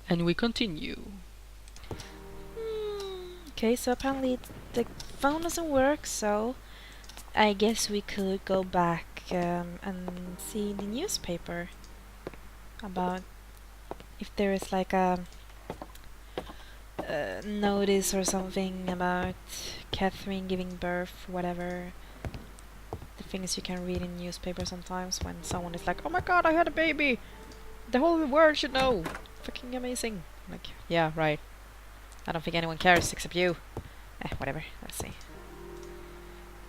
And we continue. Okay, so apparently the phone doesn't work, so I guess we could go back and see the newspaper about if there is like a notice or something about Catherine giving birth, whatever. The things you can read in newspaper sometimes when someone is like, "Oh my god, I had a baby! The whole world should know! Fucking amazing!" Like, yeah, right. I don't think anyone cares except you. Whatever. Let's see.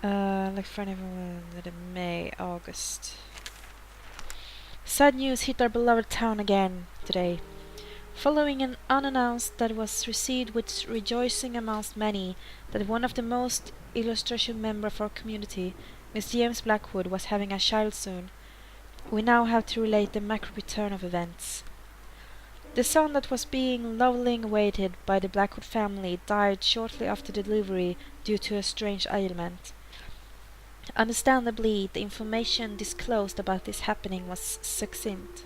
Like Friday, May, August. Sad news hit our beloved town again today. Following an unannounced that was received with rejoicing amongst many that one of the most illustrious members of our community, Miss James Blackwood, was having a child soon, we now have to relate the macro turn of events. The son that was being lovingly awaited by the Blackwood family died shortly after delivery due to a strange ailment. Understandably, the information disclosed about this happening was succinct.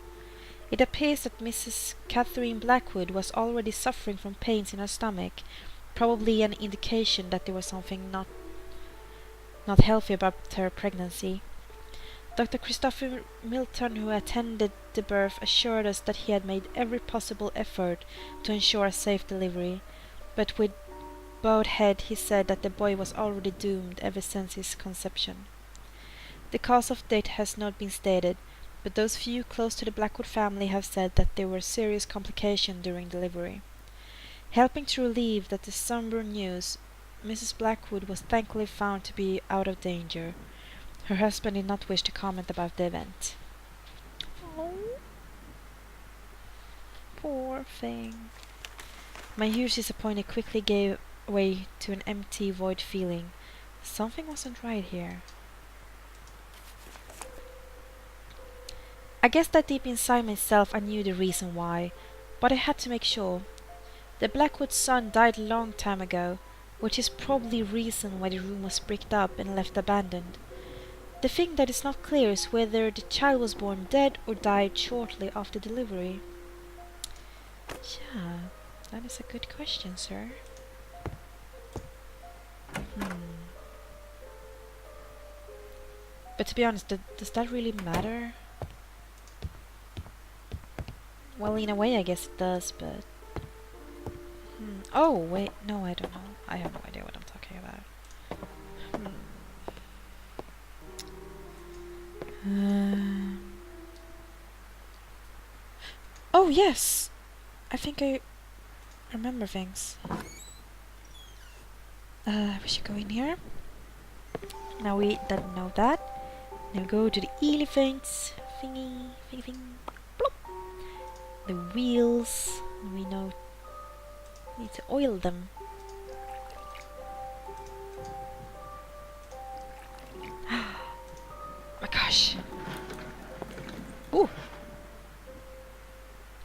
It appears that Mrs. Catherine Blackwood was already suffering from pains in her stomach, probably an indication that there was something not healthy about her pregnancy. Dr.Milton, who attended the birth, assured us that he had made every possible effort to ensure a safe delivery, but with bowed head he said that the boy was already doomed ever since his conception. The cause of death has not been stated, but those few close to the Blackwood family have said that there were serious complications during delivery. Helping to relieve the somber news, Mrs. Blackwood was thankfully found to be out of danger. Her husband did not wish to comment about the event. Oh, poor thing. My huge disappointment quickly gave way to an empty, void feeling. Something wasn't right here. I guess that deep inside myself I knew the reason why, but I had to make sure. The Blackwood son died a long time ago, which is probably the reason why the room was bricked up and left abandoned. The thing that is not clear is whether the child was born dead or died shortly after delivery. Yeah, that is a good question, sir. But to be honest, does that really matter? Well, in a way, I guess it does, but... Oh, wait, no, I don't know. I have no idea what I'm talking about. Oh, yes! I think I remember things. We should go in here. Now we don't know that. Now go to the elephants. Thingy, thingy, thing. Plop. The wheels. We know need to oil them. My gosh. Ooh.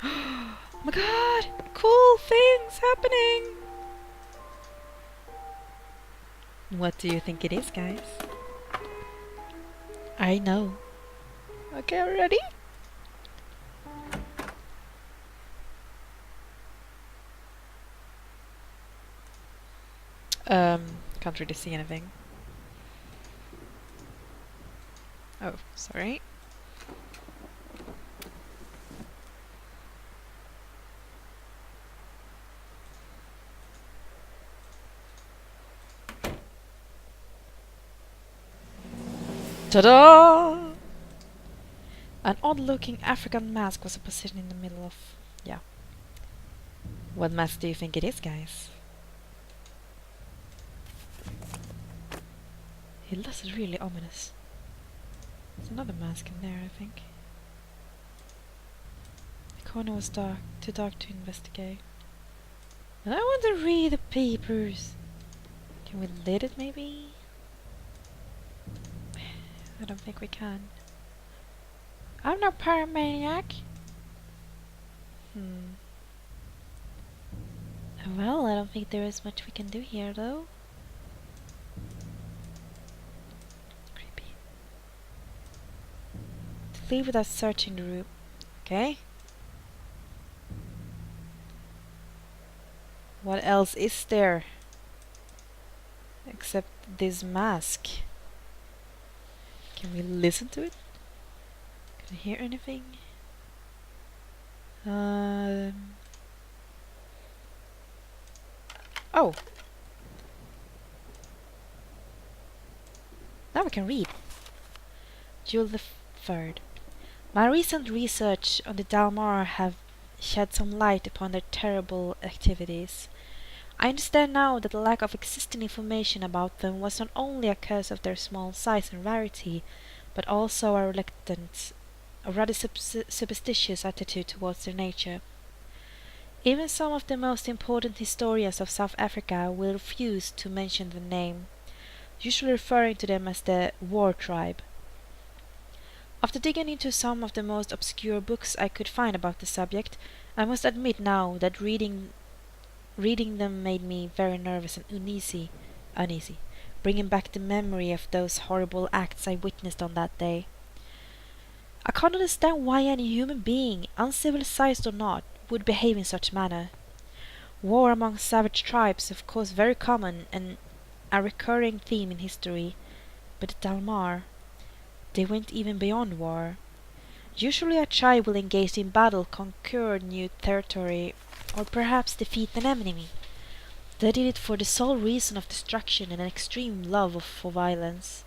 Oh my god! Cool things happening! What do you think it is, guys? I know. Okay, ready? Can't really see anything. Oh, sorry. Ta-da! An odd-looking African mask was positioned in the middle of... yeah. What mask do you think it is, guys? It looks really ominous. There's another mask in there, I think. The corner was dark, too dark to investigate. But I want to read the papers. Can we lit it, maybe? I don't think we can. I'm no pyromaniac. Well, I don't think there is much we can do here, though. Creepy. To leave without searching the room. Okay. What else is there except this mask? Can we listen to it? Can I hear anything? Oh! Now we can read. June the 3rd. My recent research on the Dalmar have shed some light upon their terrible activities. I understand now that the lack of existing information about them was not only a cause of their small size and rarity, but also a reluctant, a rather superstitious attitude towards their nature. Even some of the most important historians of South Africa will refuse to mention the name, usually referring to them as the war tribe. After digging into some of the most obscure books I could find about the subject, I must admit now that reading them made me very nervous and uneasy, bringing back the memory of those horrible acts I witnessed on that day. I can't understand why any human being, uncivilized or not, would behave in such manner. War among savage tribes is of course very common and a recurring theme in history, but the Dalmar, they went even beyond war. Usually a tribe will engage in battle, conquer new territory, or perhaps defeat an enemy. They did it for the sole reason of destruction and an extreme love for violence.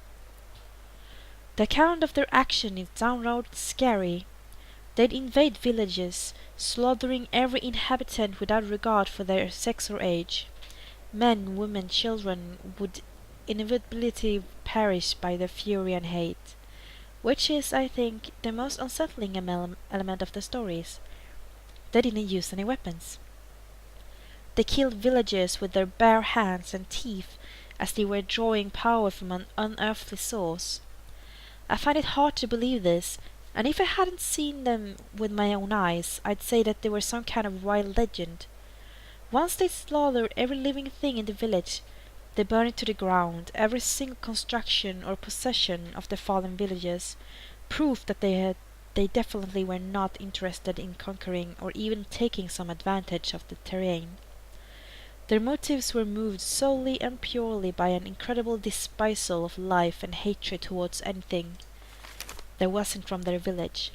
The account of their action is downright scary. They'd invade villages, slaughtering every inhabitant without regard for their sex or age. Men, women, children would inevitably perish by their fury and hate, which is, I think, the most unsettling element of the stories. They didn't use any weapons. They killed villagers with their bare hands and teeth as they were drawing power from an unearthly source. I find it hard to believe this, and if I hadn't seen them with my own eyes, I'd say that they were some kind of wild legend. Once they slaughtered every living thing in the village, they burned it to the ground, every single construction or possession of the fallen villagers, proof that they definitely were not interested in conquering or even taking some advantage of the terrain. Their motives were moved solely and purely by an incredible despisal of life and hatred towards anything that wasn't from their village.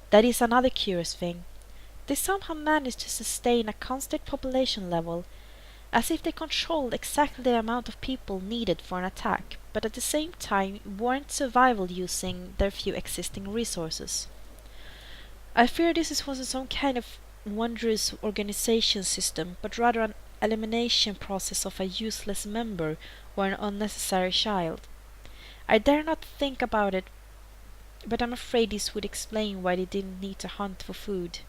That is another curious thing. They somehow managed to sustain a constant population level, as if they controlled exactly the amount of people needed for an attack, but at the same time warrant survival using their few existing resources. I fear this wasn't some kind of wondrous organization system, but rather an elimination process of a useless member or an unnecessary child. I dare not think about it, but I'm afraid this would explain why they didn't need to hunt for food.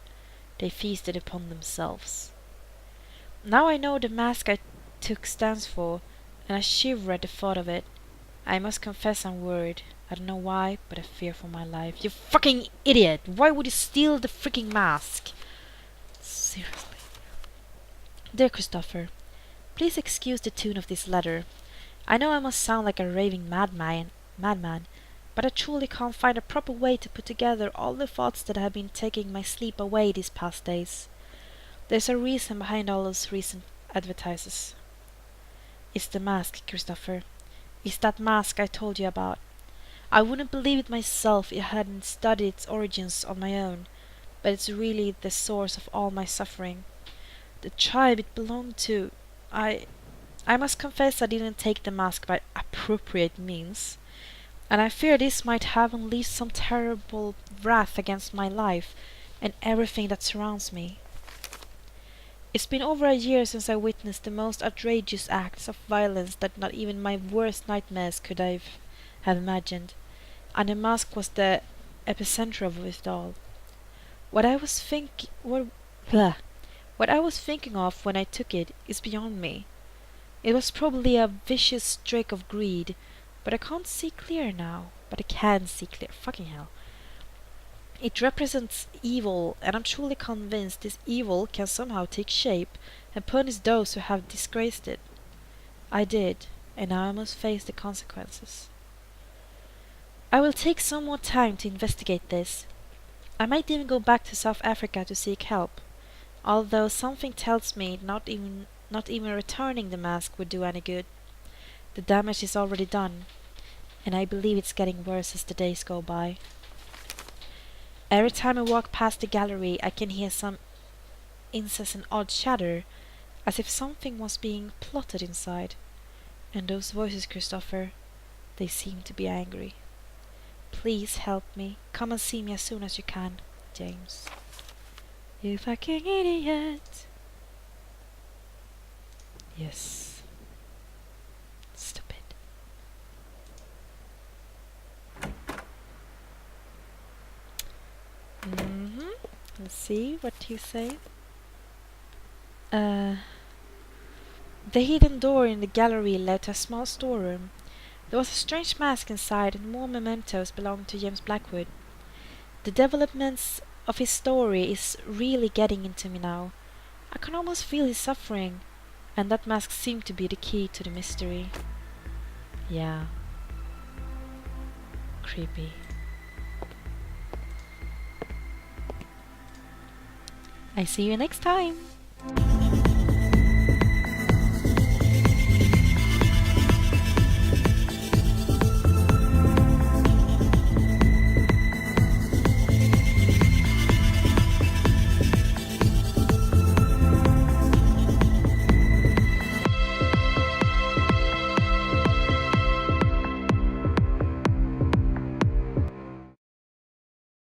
They feasted upon themselves. Now I know the mask I took stands for, and I shiver at the thought of it. I must confess I'm worried. I don't know why, but I fear for my life. You fucking idiot! Why would you steal the freaking mask? Seriously. Dear Christopher, please excuse the tune of this letter. I know I must sound like a raving madman, but I truly can't find a proper way to put together all the thoughts that have been taking my sleep away these past days. There's a reason behind all those recent advertises. It's the mask, Christopher. It's that mask I told you about. I wouldn't believe it myself if I hadn't studied its origins on my own, but it's really the source of all my suffering. The tribe it belonged to, I must confess I didn't take the mask by appropriate means, and I fear this might have unleashed some terrible wrath against my life and everything that surrounds me. It's been over a year since I witnessed the most outrageous acts of violence that not even my worst nightmares could have imagined, and the mask was the epicenter of it all. What I was thinking of when I took it is beyond me. It was probably a vicious streak of greed, but I can't see clear now. But I can see clear. Fucking hell. It represents evil, and I'm truly convinced this evil can somehow take shape and punish those who have disgraced it. I did, and now I must face the consequences. I will take some more time to investigate this. I might even go back to South Africa to seek help. although something tells me not even returning the mask would do any good. The damage is already done, and I believe it's getting worse as the days go by. Every time I walk past the gallery, I can hear some incessant odd chatter, as if something was being plotted inside. And those voices, Christopher, they seem to be angry. Please help me. Come and see me as soon as you can, James. You fucking idiot. Yes. Stupid. Let's see what you say. The hidden door in the gallery led to a small storeroom. There was a strange mask inside, and more mementos belonging to James Blackwood. The developments of his story is really getting into me now. I can almost feel his suffering, and that mask seemed to be the key to the mystery. Yeah. Creepy. I see you next time!